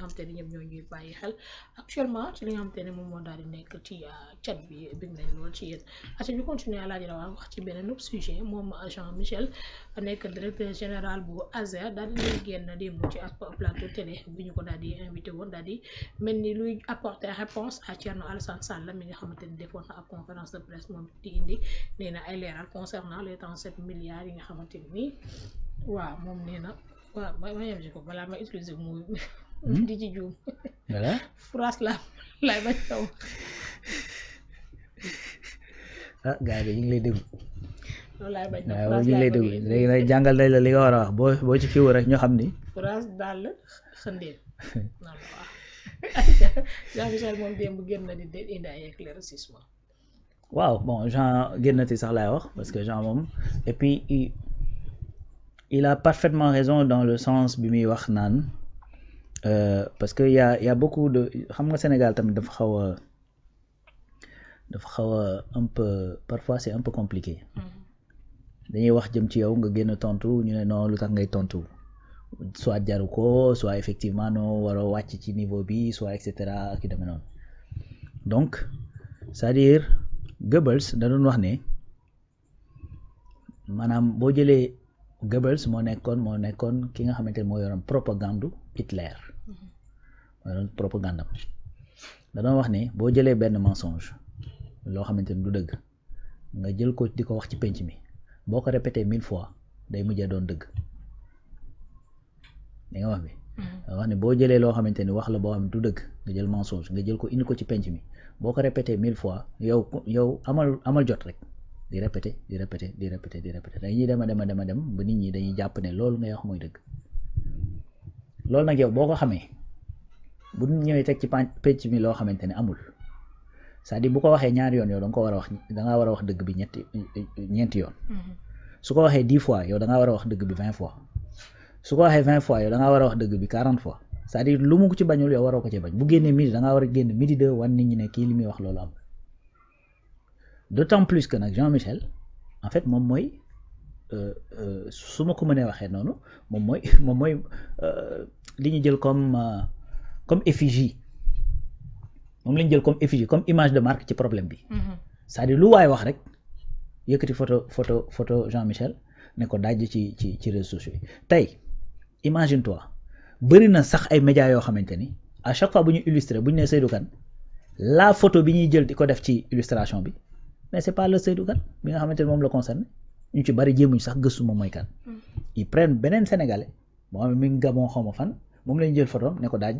xam te ne ñoom ñoo ñuy bàyyi xel actuellement ci li nga xam te ne moom moo daal di nekk ci chat bi bég nañ lool ci yéen ati ñu continuer à laaj rawaan wax ci beneen sujet moom Jean Michel nekk directeur général bu ASER daal di leen génn démb ci ab plateau télé bi ñu ko daal di invité woon daal di mel ni luy apporter réponse à Thierno Alassane Sall mi nga xamante ni defoon na ab conférence de presse moom di indi nee na ay leeral concernant les 37 milliards yi nga xamante ni waaw moom nee na waaw ma yem si ko balaa ma utiliser mu di ci juum voilà phrase la laay bañ taw ah gars yi ñu ngi lay déglu loolu laay bañ waaw ñu ngi lay déglu léegi nag jàngal nañ la li nga war a wax boo ci kiiwu rek ñoo xam ni phrase daal xëndeen noonu la waaw Jean Michel moom démb génn na di indi ay éclaircissement waaw bon Jean génnati sax laay wax parce que Jean moom et puis il a parfaitement raison dans le sens bi muy wax naan parce que y a beaucoup de xam nga Sénégal tamit dafa xaw a un peu parfois c'est un peu compliqué dañuy wax jëm ci yow nga génn tontu ñu ne non lu tax ngay tontu soit jaru ko soit effectivement non waroo wàcc ci niveau bi soit et cetera ak yu demee noonu donc c'est-à-dire Goebbels da doon wax ne maanaam boo jëlee Goebbels moo nekkoon ki nga xamante ne moo yoroon propagande Hitler moo yoroon propagande am da doon wax ne boo jëlee benn mensonge loo xamante ne du dëgg nga jël ko di ko wax ci penc mi boo ko répété 1000 fois day mujjee doon dëgg li nga wax bi wax ne boo jëlee loo xamante ni wax la boo xam ne du dëgg nga jël mensonge nga jël ko indi ko ci penc mi boo ko répété 1000 fois yow amal jot rek di répété dañuy dem ba nit ñi dañuy jàpp ne loolu ngay wax mooy dëgg loolu nag yow boo ko xamee bu nit ñëwee teg ci penc mi loo xamante ne amul c'est-à-dire bu ko waxee ñaari yoon yow da ngaa war a wax dëgg bi ñeenti yoon su ko waxee 10 fois yow da ngaa war a wax dëgg bi 20 fois su ko waxee 20 fois yow da ngaa war a wax dëgg bi 40 fois c'est-à-dire lu mu ko ci bañul yow waroo ko ci bañ bu génnee midi da ngaa war a génn midi 2 wan nit ñi ne kii li muy wax loolu am d'autant plus que nag Jean Michel en fait moom mooy su ma ko mënee waxee noonu moom mooy li ñu jël comme effigie moom la ñu jël comme effigie comme image de marque ci problème bi c'est-à-dire lu waay wax rek yëkkati photo Jean Michel ne ko dajj ci réseaux sociaux yi tey imagine toi bëri na sax ay médias yoo xamante ni à chaque fois bu ñu illustrer bu ñu nee Seydou Kane la photo bi ñuy jël di ko def ci illustration bi mais c'est pas le Seydou Kane bi nga xamante ni moom la concerné ñu ci bari jéemuñ sax gëstu moom mooy kan ils prennent beneen sénégalais moo xam ne mi ngi Gabon xaw ma fan moom lañu jël photo ne ko daaj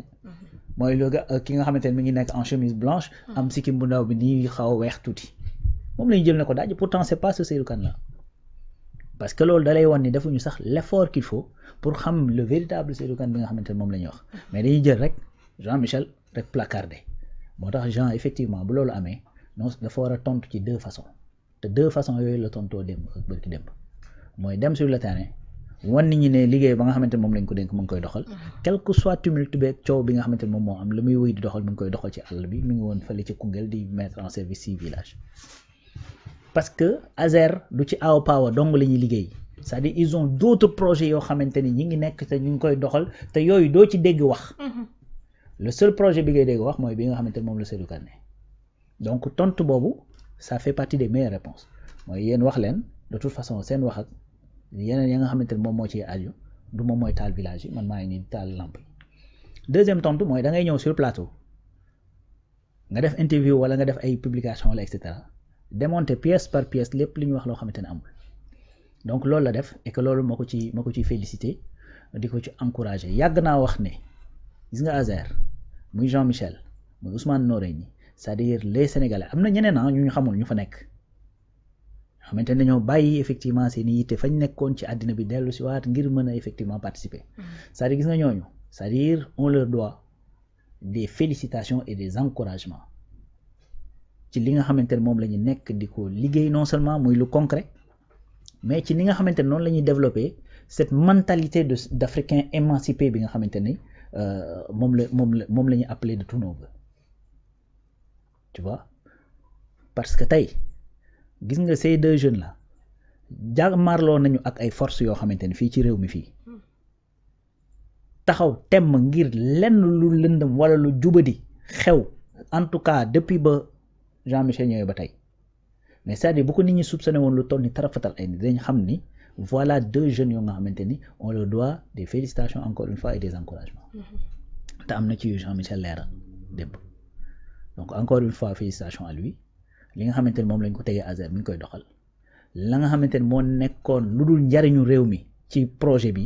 mooy ki nga xamante ne mi ngi nekk en chemise blanche am sikkim bu ndaw bi nii xaw a weex tuuti moom lañu jël ne ko daaj pourtant c'est pas ce Seydou Kane là parce que loolu dalay wan ni defuñu sax l'effort qu'il faut pour xam le véritable Seydou Kane bi nga xamante ne moom la ñuy wax mais dañuy jël rek Jean Michel rek placardé moo tax Jean effectivement bu loolu amee non dafa war a tontu ci 2 façons te 2 façons yooyu la tontoo démb ak bërki démb mooy dem sur le terrain wan nit ñi ne liggéey ba nga xamante ne moom lañ ko dénk mu ngi koy doxal quel que soit tumulte beeg coow bi nga xamante ne moom moo am la muy wéy di doxal mu ngi koy doxal ci àll bi mi ngi woon fële ci Koungheul di mettre en service 6 villages parce que ASER du ci Awa Power dong la ñuy liggéey c'est-à-dire ils ont d'autres projets yoo xamante ni ñi ngi nekk te ñu ngi koy doxal te yooyu doo ci dégg wax le seul projet bi ngay dégg wax mooy bi nga xamante ne moom la Seydou Kane donc tontu boobu ça fait partie des meilleures réponses mooy yéen wax leen de toute façon seen wax ak yeneen ya nga xamante ne moom moo ciy aju du moom mooy taal village yi man maa ngi nii taal lamp yi deuxième tontu mooy da ngay ñëw sur plateau nga def interview wala nga def ay publication wala et cetera démonter pièce par pièce lépp li ñu wax loo xamante ne amul donc loolu la def et que loolu moo ko ciy félicité di ko ci encouragé yàgg naa wax ne gis nga ASER muy Jean Michel muy Ousmane Noreyni c'est-à-dire les Sénégalais am na ñeneen ñu ñu xamul ñu fa nekk xamante ne dañoo bàyyi effectivement seen yitte fañ nekkoon ci àddina bi dellu si waat ngir mën a effectivement participer c'est-à-dire gis nga ñooñu c'est-à-dire on leur doit des félicitations et des encouragements ci li nga xamante ne moom la ñu nekk di ko liggéey non seulement muy lu concret mais ci ni nga xamante ne noonu la ñuy développer cette mentalité d'Africain émancipé bi nga xamante ne moom la ñu appelé de tous nos vœux tu vois parce que tey gis nga ces 2 jeunes là jàmmarloo nañu ak ay forces yoo xamante ne fii ci réew mi fii taxaw temm ngir lenn lu lëndëm wala lu jubadi xew en tout cas depuis ba Jean-Michel ñëwee ba tey mais c'est-à-dire bu ko nit ñi soupçonné woon lu toll ni tarafatal ay nit dañ xam ni voilà deux jeunes yoo nga xamante ni on leur doit des félicitations encore une fois et des encouragements te am na ci yu Jean-Michel leeral démb donc encore une fois félicitations à lui li nga xamante ni moom lañ ko tegee Azer mi ngi koy doxal la nga xamante ni moo nekkoon lu dul njariñu réew mi ci projet bi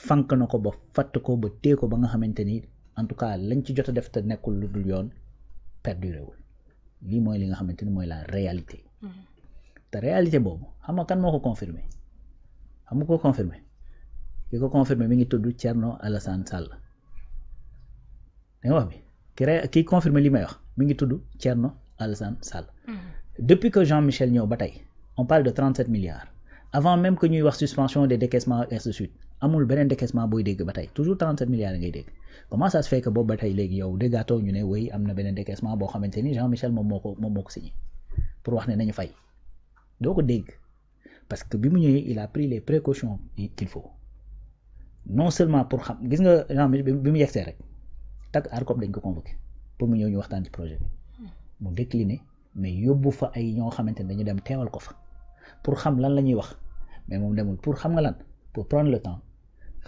fànk na ko ba fatt ko ba téye ko ba nga xamante ni en tout cas lañ ci jot a def te nekkul lu dul yoon perduré wul lii mooy li nga xamante ni mooy la réalité te réalité boobu xam nga kan moo ko confirmé xam nga ko confirmé ki ko confirmé mi ngi tudd Thierno Alassane Sall da nga wax bi ki confirmé li may wax mi ngi tudd Thierno Alassane Sall depuis que Jean-Michel ñëw ba tey on parle de 37 milliards avant même que ñuy wax suspension des décaissements et ainsi de suite amul beneen décaissement booy dégg ba tey toujours 37 milliards ngay dégg comment ça se fait que boobu ba tey léegi yow déggaatoo ñu ne oui am na beneen décaissement boo xamante ni Jean-Michel moom moo ko signé pour wax ne nañu fay doo ko dégg parce que bi mu ñëwee il a pris les précautions qu'il faut non seulement pour xam gis nga Jean-Michel bi mu yegsee rek tag ARCOP dañ ko convoqué pour mu ñëw ñu waxtaan ci projet bi mu décliné mais yóbbu fa ay ñoo xamante ne dañu dem teewal ko fa pour xam lan la ñuy wax mais moom demul pour xam nga lan pour prendre le temps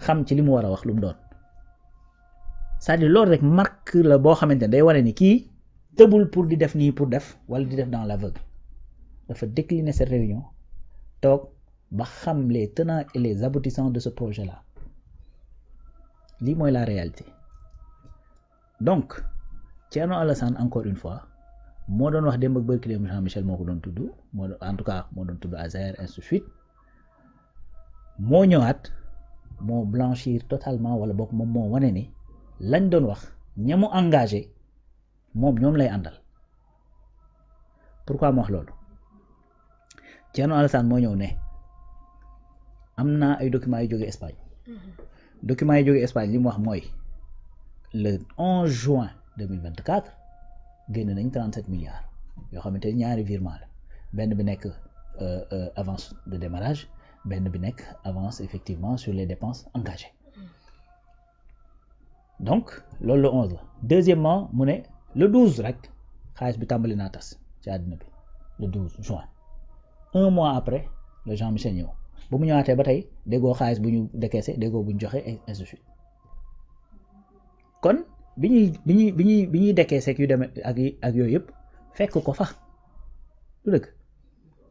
xam ci li mu war a wax lu mu doon c'est-à-dire loolu rek marque la boo xamante ne day wane ni kii tëbul pour di def nii pour def wala di def dans l'aveugle dafa décliner cette réunion toog ba xam les tenants et les aboutissants de ce projet-là lii mooy la réalité donc Thierno Alassane encore une fois moo doon wax démb ak bërki démb Jean-Michel moo ko doon tudd en tout cas moo doon tudd Azer ainsi de suite moo ñëwaat moo blanchir totalement wala boog moom moo wane ni lañ doon wax ñamu engagé moom ñoom lay àndal pourquoi mu wax loolu Thierno Alassane moo ñëw ne am naa ay documents yu jóge Espagne documents yi jóge Espagne li mu wax mooy le 11 juin 2024 génn nañ 37 milliards yoo xamante ni ñaari virement la benn bi nekk avance de démarrage benn bi nekk avance effectivement sur les dépenses engagées donc loolu le 11 la deuxièmement mu ne le 12 rek xaalis bi tàmbali naa tas ci àddina bi le 12 juin un mois après le Jean-Michel ñëw bu mu ñëwaatee ba tey déggoo xaalis bu ñu décaissé déggoo bu ñu joxe et ainsi de suite kon bi ñuy décaissé yu demee ak yooyu yëpp fekk ko fa du dëgg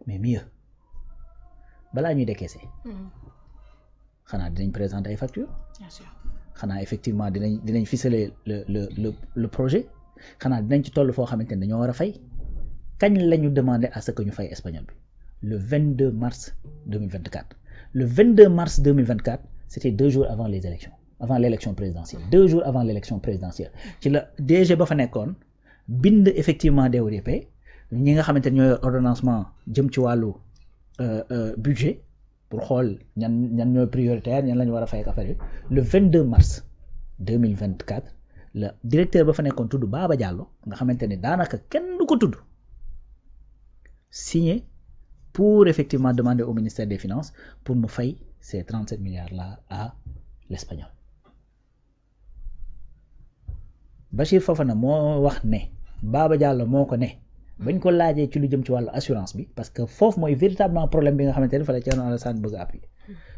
mais mieux balaa ñuy décaissé xanaa dinañ présenter ay factures xanaa effectivement dinañ ficeler le projet xanaa dinañ ci toll foo xamante ne dañoo war a fay kañ la ñu demander à ce que ñu fay espagnol bi le 22 mars 2024 le 22 mars 2024 c'était 2 jours avant les élections avant l'élection présidentielle 2 jours avant l'élection présidentielle ci la DG ba fa nekkoon bind effectivement DODP ñi nga xamante ne ñooy ordonnancement jëm ci wàllu budget pour xool ñan ñooy prioritaire ñan la ñu war a fay ak affaire yi le 22 mars 2024 la directeur ba fa nekkoon tudd Baba Diallo nga xamante ne daanaka kenn du ko tudd signé pour effectivement demander au ministère des Finances pour mu fay ces 37 milliards là à l'espagnol Bachir Fofana moo wax ne Baba Diallo moo ko ne bañ ko laajee ci lu jëm ci wàllu assurance bi parce que foofu mooy véritablement problème bi nga xamante ne fa la Thierno Alassane bëgg a appuyer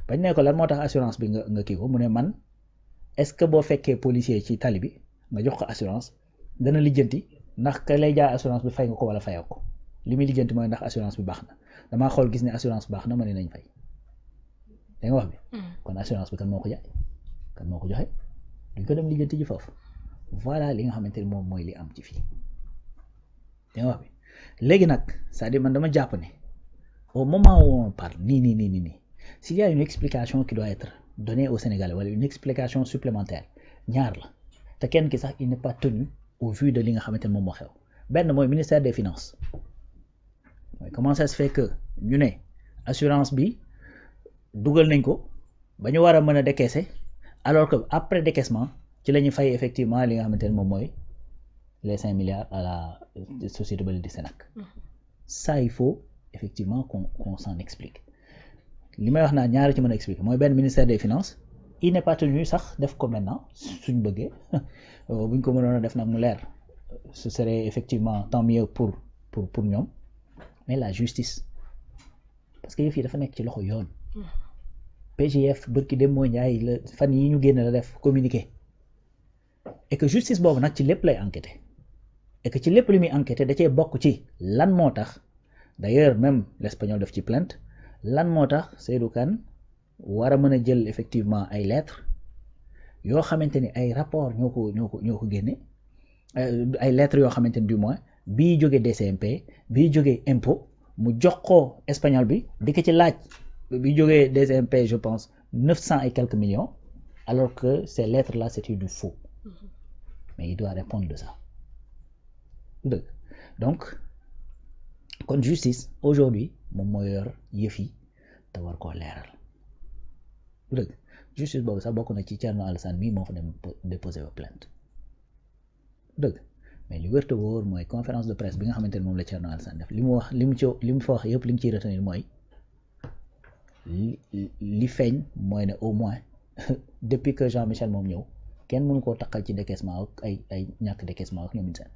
bañ ne ko lan moo tax assurance bi nga kii ko mu ne man est-ce que boo fekkee policier ci tali bi nga jox ko assurance dana lijjanti ndax ka lay jaay assurance bi fay nga ko wala fayoo ko li muy lijjanti mooy ndax assurance bi baax na damaa xool gis ne assurance baax na ma ne nañ fay da nga wax bi kon assurance bi kan moo ko jaay kan moo ko joxe duñ ko dem lijjanti ji foofu voilà li nga xamante ne moom mooy li am ci fii da nga wax bi léegi nag c'est-à-dire man dama jàpp ne au moment où on parle nii s'il y a une explication qui doit être donnée aux Sénégalais wala une explication supplémentaire ñaar la te kenn ki sax il n'est pas tenu au vu de li nga xamante ne moom moo xew benn mooy ministère des finances mooy comment ça se fait que ñu ne assurance bi dugal nañ ko ba ñu war a mën a décaisser alors que après décaissement ci la ñu fay effectivement li nga xamante ne moom mooy les 5 milliards à la société Baladi Sénac ça il faut effectivement qu'on s'en explique li may wax naa ñaari ci mën a expliquer mooy benn ministère des finances il n'est pas tenu sax def ko maintenant suñ bëggee buñ ko mënoon a def nag mu leer ce serait effectivement tant mieux pour ñoom mais la justice parce que yëf yi dafa nekk ci loxo yoon PGF bërki dem moo njaay la fan yi ñu génn la def communiqué et que justice boobu nag ci lépp lay enquêter et que ci lépp li muy enquêter da cee bokk ci lan moo tax d'ailleurs même l'espagnol def ci plainte lan moo tax Seydou Kane war a mën a jël effectivement ay lettres yoo xamante ni ay rapport ñoo ko génne ay lettres yoo xamante ni du moins bii jógee DCMP bii jógee impôt mu jox ko espagnol bi di ko ci laaj bi jógee DCMP je pense 900 et quelques millions alors que ces lettres là c'était du faux mais il doit répondre de ça dëgg donc kon justice aujourd'hui moom moo yor yëf yi te war koo leeral dëgg justice boobu sax bokk na ci Thierno Alassane mii moo fa dem déposer plainte dëgg mais li wér te wóor mooy conférence de presse bi nga xamante ne moom la Thierno Alassane def li mu fa wax yëpp li mu ciy retenir mooy li feeñ mooy ne au moins depuis que Jean-Michel moom ñëw kenn mënu koo takkal ci décaissement ak ay ñàkk décaissement ak ñoom seen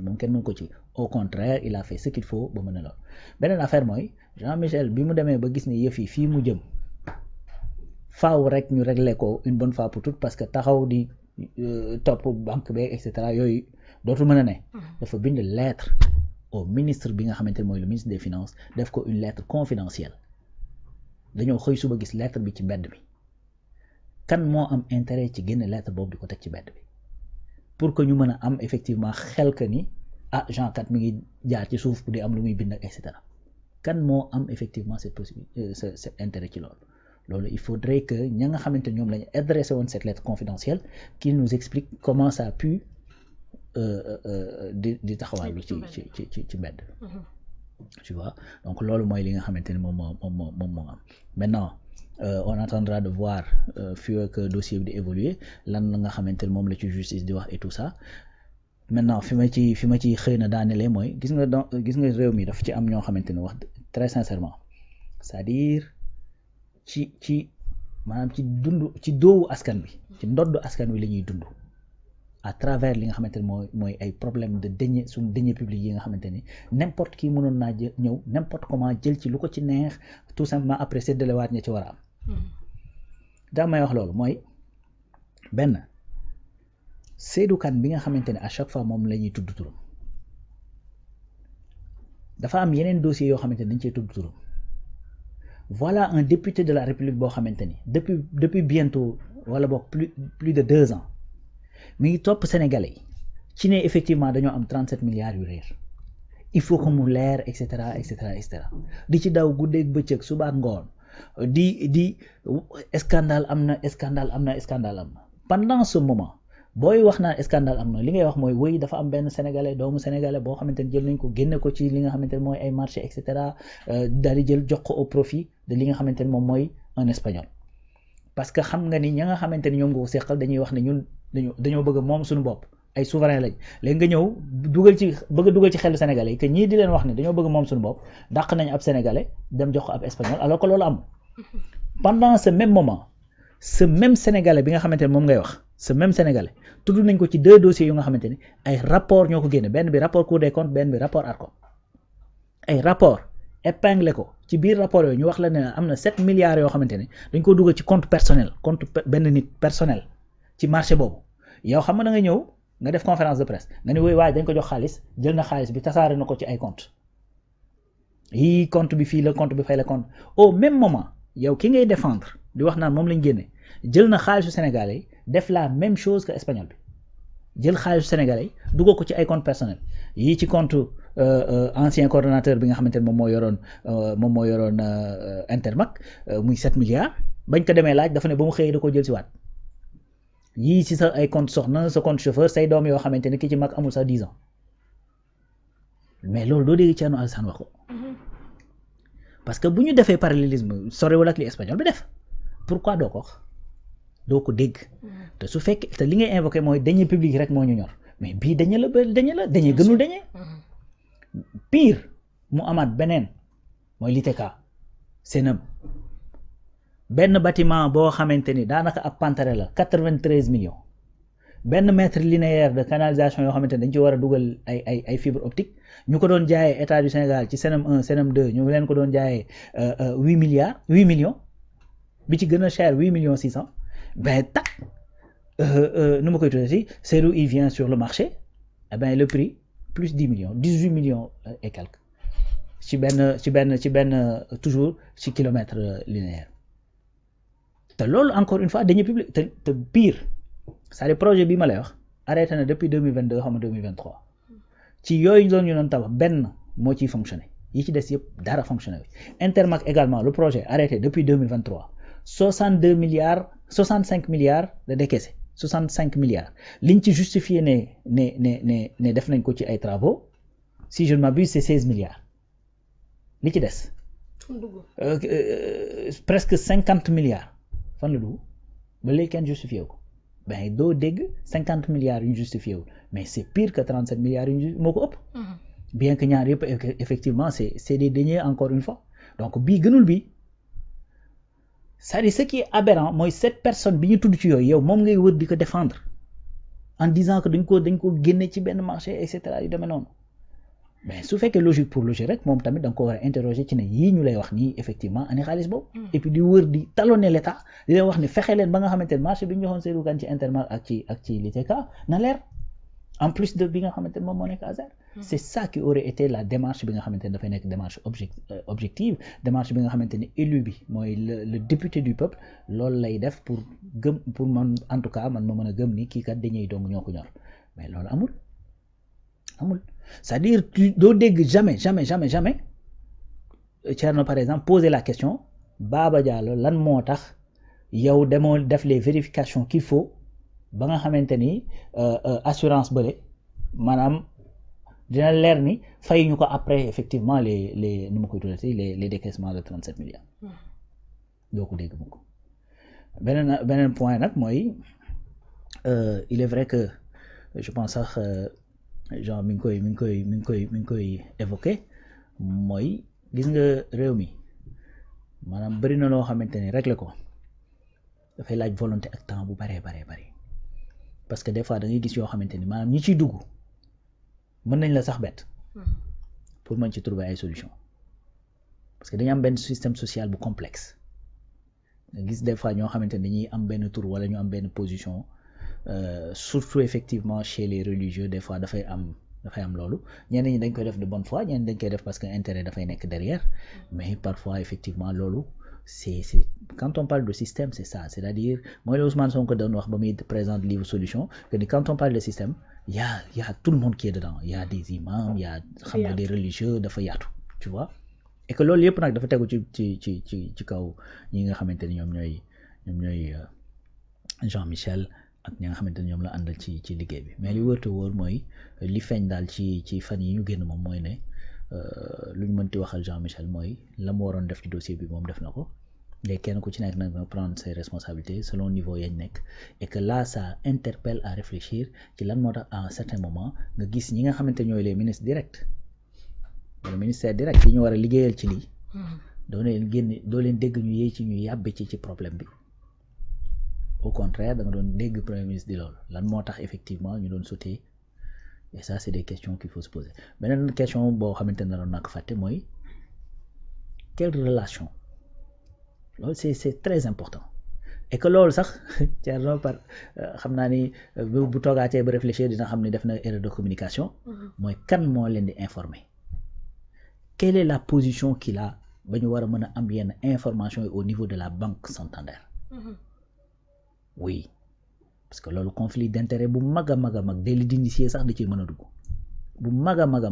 moom kenn mënu ko ci au contraire il a fait ce qu'il faut ba mën a lool beneen affaire mooy Jean-Michel bi mu demee ba gis ne yëf yi fii mu jëm faaw rek ñu régler ko une bonne fois pour toutes parce que taxaw di topp banque beeg et cetera yooyu dootul mën a ne dafa bind lettre au ministre bi nga xamante ne mooy le ministre des finances def ko une lettre confidentielle dañoo xëy suba gis lettre bi ci mbedd bi kan moo am intérêt ci génne lettre boobu di ko teg ci mbedd bi pour que ñu mën a am effectivement xel que ni Jean kat mi ngi jaar ci suuf di am lu muy bind ak et cetera kan moo am effectivement cette possibilité cet intérêt ci loolu il faudrait que ña nga xamante ñoom lañu adressé woon cette lettre confidentielle qui nous explique comment ça a pu di taxawaalu ci mbedd tu vois donc loolu mooy li nga xamante ni moom moo am maintenant on attendra de voir fii que dossier bi di évoluer lan la nga xamante ni moom la ci justice di wax et tout ça maintenant fi ma ci xëy na daanelee mooy gis nga réew mi daf ci am ñoo xamante ni wax très sincèrement c'est-à-dire ci maanaam ci doowu askan bi ci ndoddu askan wi la ñuy dund à travers li nga xamante ne mooy ay problème de deniers suñu deniers publics yi nga xamante ni n'importe qui mënoon naa ñëw n'importe comment jël ci lu ko ci neex tout simplement après séddalewaat ña ci war a am daa may wax loolu mooy benn Seydou Kane bi nga xamante ne à chaque fois moom la ñuy tudd turam dafa am yeneen dossiers yoo xamante ne dañ cee tudd turam voilà un député de la République boo xamante ni depuis bientôt wala boog plus de 2 ans mi ngi topp Sénégalais yi ci ne effectivement dañoo am 37 milliards yu réer il faut que mu leer et cetera di ci daw guddeeg bëccëg subaat ngoon di scandale am na pendant ce moment booy wax naan scandale am na li ngay wax mooy wéy dafa am benn doomu sénégalais boo xamante ni jël nañ ko génne ko ci li nga xamante ne mooy ay marché et cetera daal di jël jox ko au profit de li nga xamante ne moom mooy un espagnol parce que xam nga ni ña nga xamante ni ñoom nga ko seqal dañuy wax ne ñun dañoo bëgg moom suñu bopp ay souverain lañ léegi nga ñëw bëgg a dugal ci xelu sénégalais yi que ñii di leen wax ne dañoo bëgg moom suñu bopp dàq nañ ab sénégalais dem jox ko ab espagnol alors que loolu am pendant ce même moment ce même sénégalais bi nga xamante ne moom ngay wax ce même sénégalais tudd nañ ko ci 2 dossiers yu nga xamante ni ay rapport ñoo ko génne benn bi rapport Cour des comptes benn bi rapport ARCOP ay rapport épinglé ko ci biir rapport yooyu ñu wax la ne am na 7 milliards yoo xamante ne dañ ko dugal ci compte personnel compte benn nit personnel ci marché boobu yow xam nga da nga ñëw nga def conférence de presse nga ne waaye dañ ko jox xaalis jël na xaalis bi tasaare na ko ci ay compte yii compte bi fii la compte bi fay la compte au même moment yow ki ngay défendre di wax naan moom lañ génne jël na xaalisu sénégalais yi def la même chose que espagnol bi jël xaalisu sénégalais yi dugal ko ci ay compte personnel yii ci compte ancien coordonnateur bi nga xamante ne moom moo yoroon Intermac muy 7 milliards bañ ko demee laaj dafa ne ba mu xëyee da koo jël si waat yii ci sa ay compte soxna sa compte chauffeur say doom yoo xamante ne ki ci mag amul sax 10 ans mais loolu doo dégg Thierno Alassane wax ko parce que bu ñu defee parallélisme sorewul ak li espagnol bi def pourquoi doo ko wax doo ko dégg te su fekkee te li ngay invoqué mooy deniers publics rek moo ñu ñor mais bii deniers gënul deniers pire mu amaat beneen mooy l'ITK Senam benn bâtiment boo xamante ni daanaka ab pantere la 93 millions benn mètre linéaire de canalisation yoo xamante ni dañ ci war a dugal ay fibre optique ñu ko doon jaayee état du Sénégal ci CNM 1 CNM 2 ñu leen ko doon jaayee 8 millions bi ci gën a cher 8 millions 600 ben tac nu ma koy tuddee si Seydou il vient sur le marché eh ben le prix plus 10 millions 18 millions et quelques ci benn toujours ci kilomètre linéaire te loolu encore une fois dañuy public te pire c'est-à-dire projet bi ma lay wax arrêté na depuis 2022 xam nga 2023 ci yooyu ñu doon tabax benn moo ciy fonctionné yi ci des yëpp dara fonctionné wi Intermac également le projet arrêté depuis 2023 65 milliards de décaissé 65 milliards liñ ci justifié ne def nañ ko ci ay travaux si je ne m'abuse c'est 16 milliards li ci des presque 50 milliards fan la dugg ba léegi kenn justifié ko ben doo dégg 50 milliards yu ñu justifié wu mais c'est pire que 37 milliards yu ñu moo ko ëpp bien que ñaar yëpp effectivement c'est des deniers encore une fois donc bii gënul bii c'est-à-dire ce qui est aberrant mooy cette personne bi ñu tudd ci yooyu yow moom ngay wër di ko défendre en disant que dañ ko génne ci benn marché et cetera yu demee noonu mais su fekkee logique pour logique rek moom tamit da nga ko war a interroger ci ne yii ñu lay wax nii effectivement ani xaalis boobu et puis di wër di talonner l'état di leen wax ni fexe leen ba nga xamante ne marché bi ñu joxoon Seydou Kane ci Intermac ak ci l'ITK na leer en plus de bi nga xamante ne moom moo nekk ASER c'est ça qui aurait été la démarche bi nga xamante ne dafay nekk démarche objective démarche bi nga xamante ne élu bi mooy le député du peuple loolu lay def pour man en tout cas man ma mën a gëm ni kii kat dañuy dong ñoo ko ñor mais loolu amul c'est-à-dire doo dégg jamais Thierno par exemple poser la question Baba Diallo lan moo tax yow demoo def les vérifications qu'il faut ba nga xamante ni assurance bële maanaam dina leer ni fay ñu ko après effectivement les nu ma koy tuddati les décaissements de 37 milliards doo ko dégg mu ko beneen point nag mooy il est vrai que je pense sax genre mi ngi koy évoqué mooy gis nga réew mi maanaam bëri na loo xamante ni régler ko dafay laaj volonté ak temps bu baree parce que des fois da ngay gis yoo xamante ni maanaam ñi ciy dugg mën nañ la sax bett pour mën ci trouver ay solution parce que dañu am benn système social bu complexe nga gis des fois ñoo xamante ni dañuy am benn tour wala ñu am benn position surtout effectivement chez les religieux des fois dafay am loolu ñenn ñi dañ koy def de bonne foi ñenn dañ koy def parce que intérêt dafay nekk derrière mais parfois effectivement loolu c'est quand on parle de système c'est ça c'est-à-dire mooy la Ousmane Sonko doon wax ba muy présente livre solution que ni quand on parle de système il y a tout le monde qui est dedans il y a des imams il y a xam nga des religieux dafa yaatu tu vois et que loolu yëpp nag dafa tegu ci kaw ñi nga xamante ni ñoom ñooy Jean-Michel ak ñi nga xamante ne ñoom la àndal ci liggéey bi mais li wër te wóor mooy li feeñ daal ci fan yi ñu génn moom mooy ne lu ñu mënti waxal Jean-Michel mooy la mu waroon def ci dossier bi moom def na ko léegi kenn ku ci nekk nag nga prendre ses responsabilités selon niveau yañ nekk et que là ça interpelle à réfléchir ci lan moo tax à un certain moment nga gis ñi nga xamante ñooy les ministres directs le ministère direct yi ñu war a liggéeyal ci lii doo leen dégg ñu yéey ci ñu yàbbi ci problème bi au contraire da nga doon dégg premier ministre di loolu lan moo tax effectivement ñu doon sauter et ça c'est des questions qu'il faut se poser beneen question boo xamante ne doon naa ko fàtte mooy quelle relation loolu c'est très important et que loolu sax Thierno par xam naa ni bu toogaatee ba réfléchir dina xam ni def na erreur de communication mooy kan moo leen di informer quelle est la position qu'il a ba ñu war a mën a am yenn information yi au niveau de la banque Santander oui parce que loolu conflit d'intérêt bu mag a mag délit d'initié sax da ciy mën a dugg bu mag a mag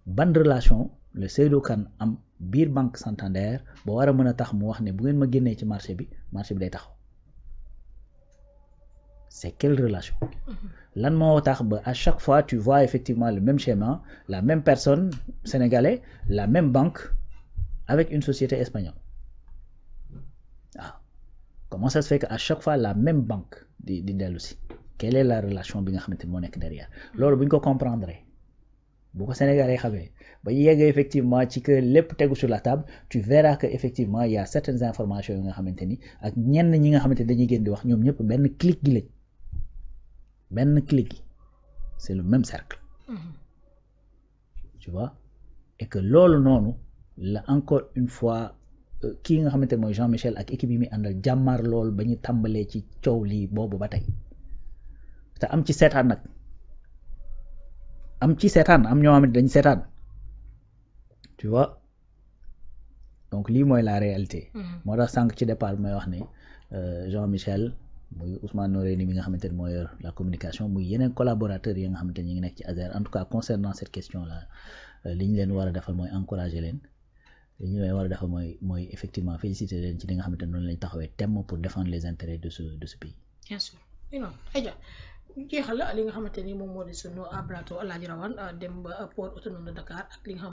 ban relation le Seydou Kane am biir banque Santander ba war a mën a tax mu wax ne bu ngeen ma génnee ci marché bi day taxaw c'est quelle relation lan moo tax ba à chaque fois tu vois effectivement le même schéma la même personne sénégalais la même banque avec une société espagnole comment ça se fait que à chaque fois la même banque di dellu si quelle est la relation bi nga xamante ni moo nekk derrière loolu bu ñu ko comprendre bu ko Sénégalais xamee ba yegg effectivement ci que lépp tegu sur la table tu verras que effectivement il y a certaines informations yi nga xamante ni ak ñenn ñi nga xamante dañuy gën di wax ñoom ñëpp benn clic gi lañ benn clic gi c'est le même cercle tu vois et que loolu noonu la encore une fois kii nga xamante ne mooy Jean-Michel ak équipe yi muy àndal jàmmaar lool ba ñu tàmbalee ci coow lii boobu ba tey te am ci seetaan nag am ci seetaan am ñoo xamante dañ seetaan tu vois donc lii mooy la réalité moo tax sànq ci départ may wax ne Jean-Michel muy Ousmane Noreyni mi nga xamante ne mooy yor la communication muy yeneen collaborateurs yi nga xamante ne ñu ngi nekk ci ASER en tout cas concernant cette question là li ñu leen war a defal mooy encourager leen li ñu leen war a defal mooy effectivement féliciter leen ci li nga xamante ne noonu lañ taxawee thème pour défendre les intérêts de ce pays. Bien sûr non Adja jeexal li nga xamante ni moom moo di sunu plateau Aladji Rawane dem ba port autonome de Dakar ak li nga